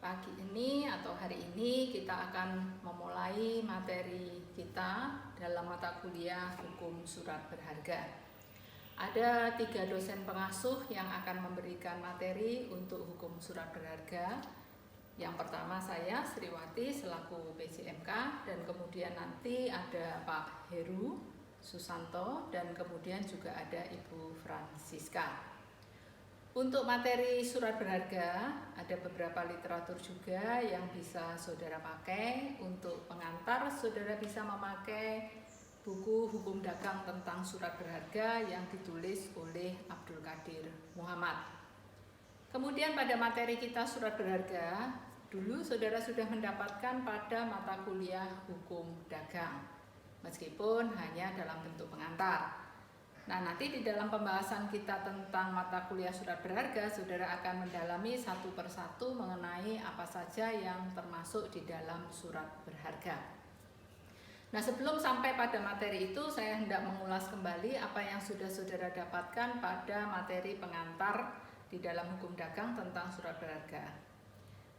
Pagi ini atau hari ini kita akan memulai materi kita dalam mata kuliah Hukum Surat Berharga. Ada 3 dosen pengasuh yang akan memberikan materi untuk Hukum Surat Berharga. Yang pertama saya, Sriwati, selaku PJMK, dan kemudian nanti ada Pak Heru Susanto, dan kemudian juga ada Ibu Francisca. Untuk materi surat berharga, ada beberapa literatur juga yang bisa saudara pakai. Untuk pengantar, saudara bisa memakai buku Hukum Dagang tentang Surat Berharga yang ditulis oleh Abdul Qadir Muhammad. Kemudian pada materi kita surat berharga, dulu saudara sudah mendapatkan pada mata kuliah Hukum Dagang, meskipun hanya dalam bentuk pengantar. Nah, nanti di dalam pembahasan kita tentang mata kuliah surat berharga, saudara akan mendalami satu persatu mengenai apa saja yang termasuk di dalam surat berharga. Nah, sebelum sampai pada materi itu, saya hendak mengulas kembali apa yang sudah saudara dapatkan pada materi pengantar di dalam hukum dagang tentang surat berharga.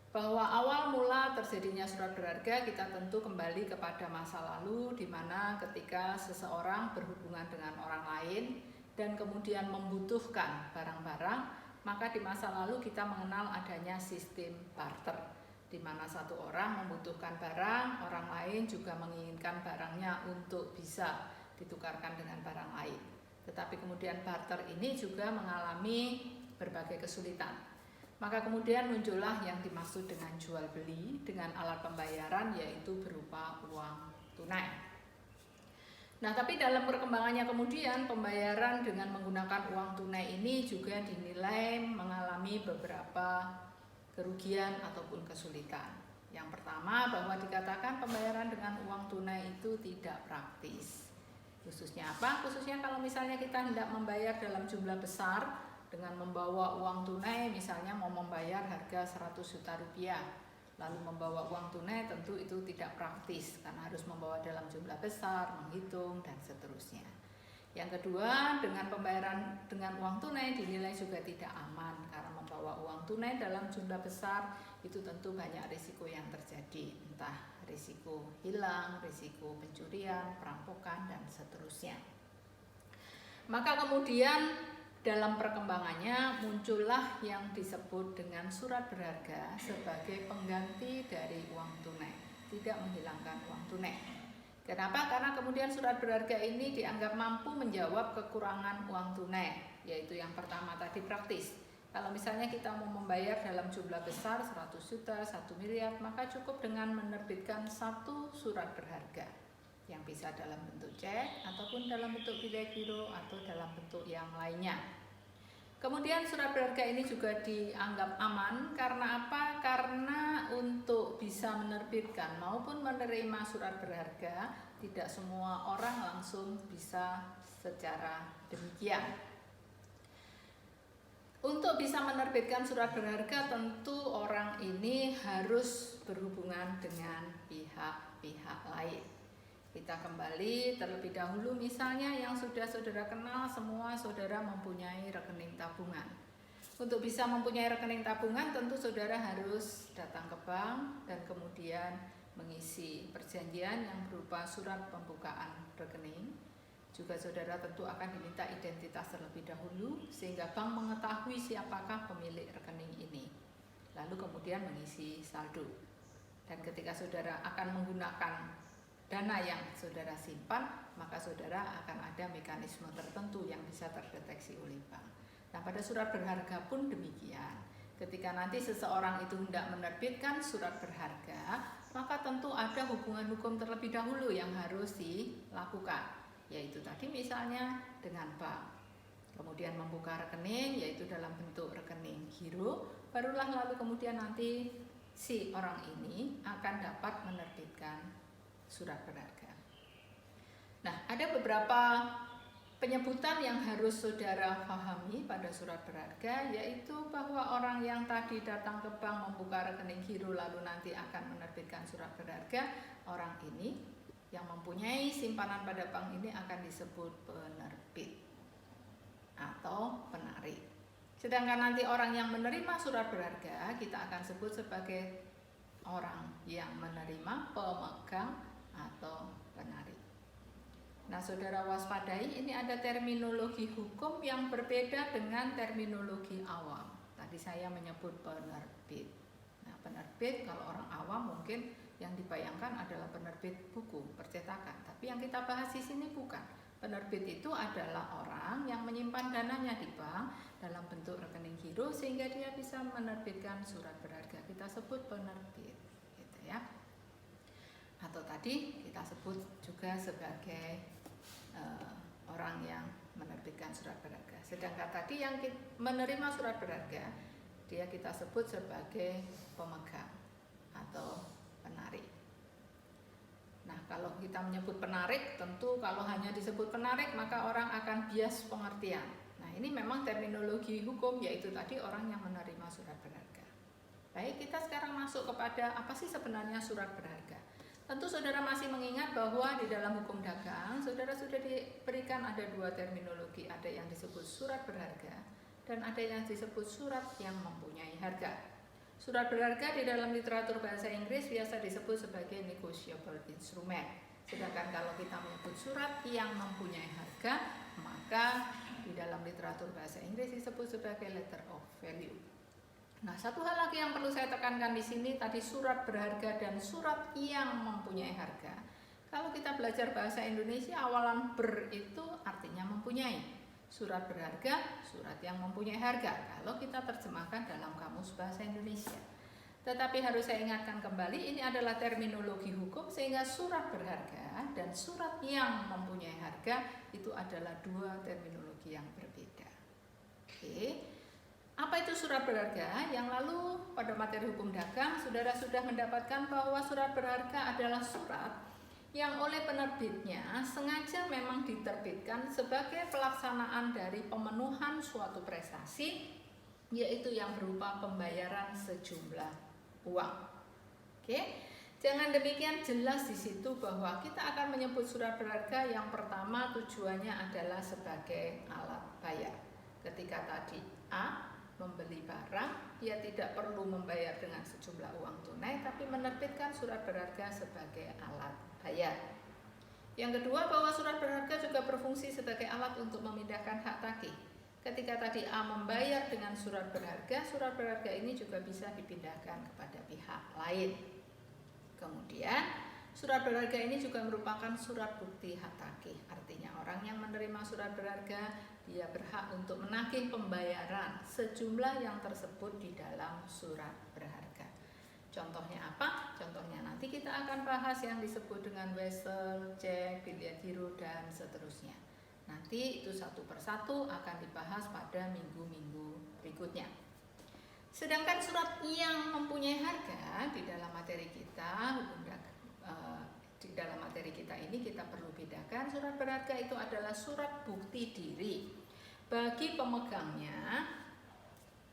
Bahwa awal mula terjadinya surat berharga kita tentu kembali kepada masa lalu, di mana ketika seseorang berhubungan dengan orang lain dan kemudian membutuhkan barang-barang, maka di masa lalu kita mengenal adanya sistem barter, di mana satu orang membutuhkan barang, orang lain juga menginginkan barangnya untuk bisa ditukarkan dengan barang lain. Tetapi kemudian barter ini juga mengalami berbagai kesulitan. Maka kemudian muncullah yang dimaksud dengan jual beli dengan alat pembayaran, yaitu berupa uang tunai. Nah, tapi dalam perkembangannya kemudian pembayaran dengan menggunakan uang tunai ini juga dinilai mengalami beberapa kerugian ataupun kesulitan. Yang pertama, bahwa dikatakan pembayaran dengan uang tunai itu tidak praktis. Khususnya apa? Khususnya kalau misalnya kita hendak membayar dalam jumlah besar dengan membawa uang tunai, misalnya mau membayar harga 100 juta rupiah, lalu membawa uang tunai, tentu itu tidak praktis karena harus membawa dalam jumlah besar, menghitung, dan seterusnya. Yang kedua, dengan pembayaran dengan uang tunai dinilai juga tidak aman karena membawa uang tunai dalam jumlah besar itu tentu banyak risiko yang terjadi, entah risiko hilang, risiko pencurian, perampokan, dan seterusnya. Maka kemudian dalam perkembangannya muncullah yang disebut dengan surat berharga sebagai pengganti dari uang tunai, tidak menghilangkan uang tunai. Kenapa? Karena kemudian surat berharga ini dianggap mampu menjawab kekurangan uang tunai, yaitu yang pertama tadi praktis. Kalau misalnya kita mau membayar dalam jumlah besar 100 juta, 1 miliar, maka cukup dengan menerbitkan satu surat berharga yang bisa dalam bentuk cek ataupun dalam bentuk giro atau dalam bentuk yang lainnya. Kemudian surat berharga ini juga dianggap aman karena apa? Karena untuk bisa menerbitkan maupun menerima surat berharga tidak semua orang langsung bisa secara demikian. Untuk bisa menerbitkan surat berharga tentu orang ini harus berhubungan dengan pihak-pihak lain. Kita kembali terlebih dahulu, misalnya yang sudah saudara kenal semua, saudara mempunyai rekening tabungan. Untuk bisa mempunyai rekening tabungan tentu saudara harus datang ke bank dan kemudian mengisi perjanjian yang berupa surat pembukaan rekening. Juga saudara tentu akan diminta identitas terlebih dahulu sehingga bank mengetahui siapakah pemilik rekening ini. Lalu kemudian mengisi saldo. Dan ketika saudara akan menggunakan dana yang saudara simpan, maka saudara akan ada mekanisme tertentu yang bisa terdeteksi oleh bank. Nah, pada surat berharga pun demikian. Ketika nanti seseorang itu hendak menerbitkan surat berharga, maka tentu ada hubungan hukum terlebih dahulu yang harus dilakukan, yaitu tadi misalnya dengan bank. Kemudian membuka rekening, yaitu dalam bentuk rekening giro, barulah lalu kemudian nanti si orang ini akan dapat menerbitkan surat berharga. Nah, ada beberapa penyebutan yang harus saudara pahami pada surat berharga, yaitu bahwa orang yang tadi datang ke bank membuka rekening giro lalu nanti akan menerbitkan surat berharga, orang ini yang mempunyai simpanan pada bank ini akan disebut penerbit atau penarik. Sedangkan nanti orang yang menerima surat berharga kita akan sebut sebagai orang yang menerima pemegang atau penarik. Nah, saudara waspadai, ini ada terminologi hukum yang berbeda dengan terminologi awam. Tadi saya menyebut penerbit. Nah, penerbit kalau orang awam mungkin yang dibayangkan adalah penerbit buku, percetakan. Tapi yang kita bahas di sini bukan. Penerbit itu adalah orang yang menyimpan dananya di bank dalam bentuk rekening giro sehingga dia bisa menerbitkan surat berharga. Kita sebut penerbit, gitu ya. Atau tadi kita sebut juga sebagai orang yang menerbitkan surat berharga. Sedangkan tadi yang menerima surat berharga, dia kita sebut sebagai pemegang atau penarik. Nah, kalau kita menyebut penarik, tentu kalau hanya disebut penarik maka orang akan bias pengertian. Nah, ini memang terminologi hukum, yaitu tadi orang yang menerima surat berharga. Baik, kita sekarang masuk kepada apa sih sebenarnya surat berharga. Tentu saudara masih mengingat bahwa di dalam hukum dagang, saudara sudah diberikan ada dua terminologi, ada yang disebut surat berharga dan ada yang disebut surat yang mempunyai harga. Surat berharga di dalam literatur bahasa Inggris biasa disebut sebagai negotiable instrument. Sedangkan kalau kita menyebut surat yang mempunyai harga, maka di dalam literatur bahasa Inggris disebut sebagai letter of value. Nah, satu hal lagi yang perlu saya tekankan di sini tadi surat berharga dan surat yang mempunyai harga. Kalau kita belajar bahasa Indonesia, awalan ber itu artinya mempunyai. Surat berharga, surat yang mempunyai harga. Kalau kita terjemahkan dalam kamus bahasa Indonesia. Tetapi harus saya ingatkan kembali, ini adalah terminologi hukum sehingga surat berharga dan surat yang mempunyai harga itu adalah dua terminologi yang berbeda. Oke. Apa itu surat berharga? Yang lalu pada materi hukum dagang, saudara sudah mendapatkan bahwa surat berharga adalah surat yang oleh penerbitnya sengaja memang diterbitkan sebagai pelaksanaan dari pemenuhan suatu prestasi, yaitu yang berupa pembayaran sejumlah uang. Oke, jangan demikian jelas di situ bahwa kita akan menyebut surat berharga yang pertama tujuannya adalah sebagai alat bayar. Ketika tadi A membeli barang, dia tidak perlu membayar dengan sejumlah uang tunai, tapi menerbitkan surat berharga sebagai alat bayar. Yang kedua, bahwa surat berharga juga berfungsi sebagai alat untuk memindahkan hak tagih. Ketika tadi A membayar dengan surat berharga ini juga bisa dipindahkan kepada pihak lain. Kemudian, surat berharga ini juga merupakan surat bukti hak tagih. Artinya orang yang menerima surat berharga, dia berhak untuk menagih pembayaran sejumlah yang tersebut di dalam surat berharga. Contohnya apa? Contohnya nanti kita akan bahas yang disebut dengan wesel, cek, biliar giro, dan seterusnya. Nanti itu satu persatu akan dibahas pada minggu-minggu berikutnya. Sedangkan surat yang mempunyai harga di dalam materi kita, di dalam materi kita ini kita perlu bedakan, surat berharga itu adalah surat bukti diri bagi pemegangnya,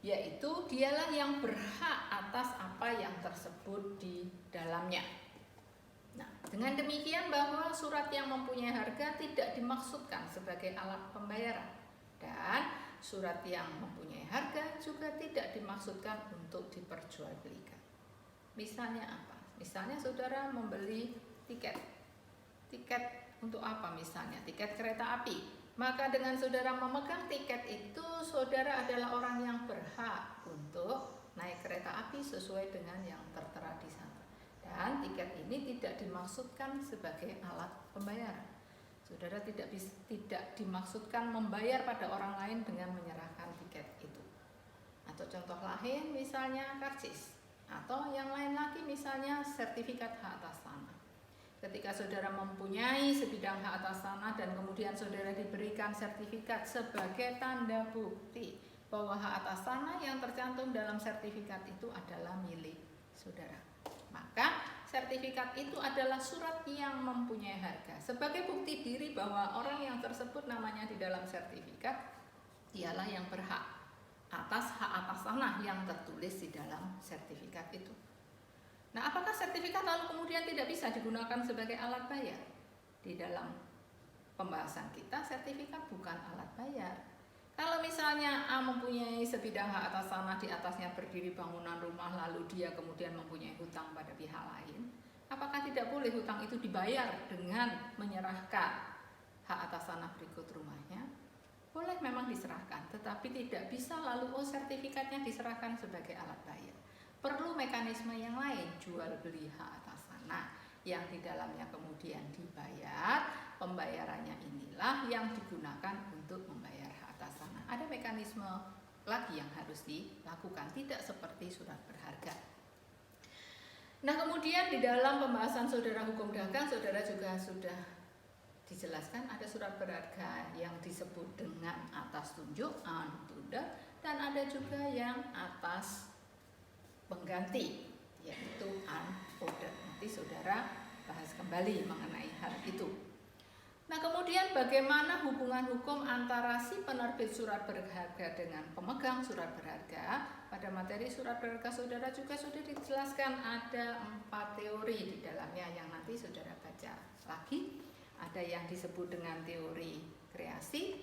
yaitu dialah yang berhak atas apa yang tersebut di dalamnya. Nah, dengan demikian bahwa surat yang mempunyai harga tidak dimaksudkan sebagai alat pembayaran dan surat yang mempunyai harga juga tidak dimaksudkan untuk diperjualbelikan. Misalnya apa? Misalnya saudara membeli tiket untuk apa misalnya? Tiket kereta api. Maka dengan saudara memegang tiket itu, saudara adalah orang yang berhak untuk naik kereta api sesuai dengan yang tertera di sana. Dan tiket ini tidak dimaksudkan sebagai alat pembayaran. Saudara tidak dimaksudkan membayar pada orang lain dengan menyerahkan tiket itu. Atau contoh lain misalnya karcis. Atau yang lain lagi misalnya sertifikat hak atas tanah. Ketika saudara mempunyai sebidang hak atas tanah dan kemudian saudara diberikan sertifikat sebagai tanda bukti bahwa hak atas tanah yang tercantum dalam sertifikat itu adalah milik saudara, maka sertifikat itu adalah surat yang mempunyai harga sebagai bukti diri bahwa orang yang tersebut namanya di dalam sertifikat dialah yang berhak atas hak atas tanah yang tertulis di dalam sertifikat itu. Nah, apakah sertifikat lalu kemudian tidak bisa digunakan sebagai alat bayar? Di dalam pembahasan kita, sertifikat bukan alat bayar. Kalau misalnya A mempunyai sebidang hak atas tanah, di atasnya berdiri bangunan rumah, lalu dia kemudian mempunyai hutang pada pihak lain, apakah tidak boleh hutang itu dibayar dengan menyerahkan hak atas tanah berikut rumahnya? Boleh memang diserahkan, tetapi tidak bisa lalu sertifikatnya diserahkan sebagai alat bayar. Perlu mekanisme yang lain, jual beli hak atas tanah, yang di dalamnya kemudian dibayar. Pembayarannya inilah yang digunakan untuk membayar hak atas tanah. Ada mekanisme lagi yang harus dilakukan, tidak seperti surat berharga. Nah, kemudian di dalam pembahasan saudara hukum dagang, saudara juga sudah dijelaskan ada surat berharga yang disebut dengan atas tunjuk (untunda) dan ada juga yang atas pengganti, yaitu unordered. Nanti saudara bahas kembali mengenai hal itu. Nah, kemudian bagaimana hubungan hukum antara si penerbit surat berharga dengan pemegang surat berharga? Pada materi surat berharga saudara juga sudah dijelaskan ada 4 teori di dalamnya yang nanti saudara baca lagi. Ada yang disebut dengan teori kreasi,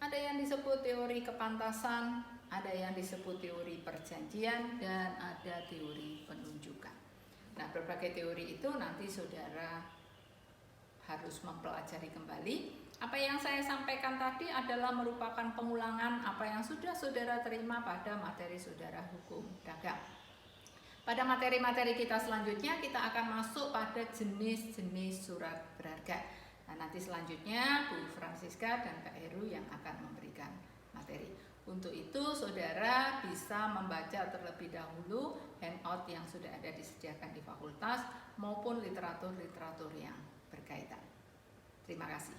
ada yang disebut teori kepantasan, ada yang disebut teori perjanjian, dan ada teori penunjukan. Nah, berbagai teori itu nanti saudara harus mempelajari kembali. Apa yang saya sampaikan tadi adalah merupakan pengulangan apa yang sudah saudara terima pada materi saudara hukum dagang. Pada materi-materi kita selanjutnya kita akan masuk pada jenis-jenis surat berharga. Nah, nanti selanjutnya Bu Francisca dan Kak Heru yang akan memberikan materi. Untuk itu saudara bisa membaca terlebih dahulu handout yang sudah ada disediakan di fakultas maupun literatur-literatur yang berkaitan. Terima kasih.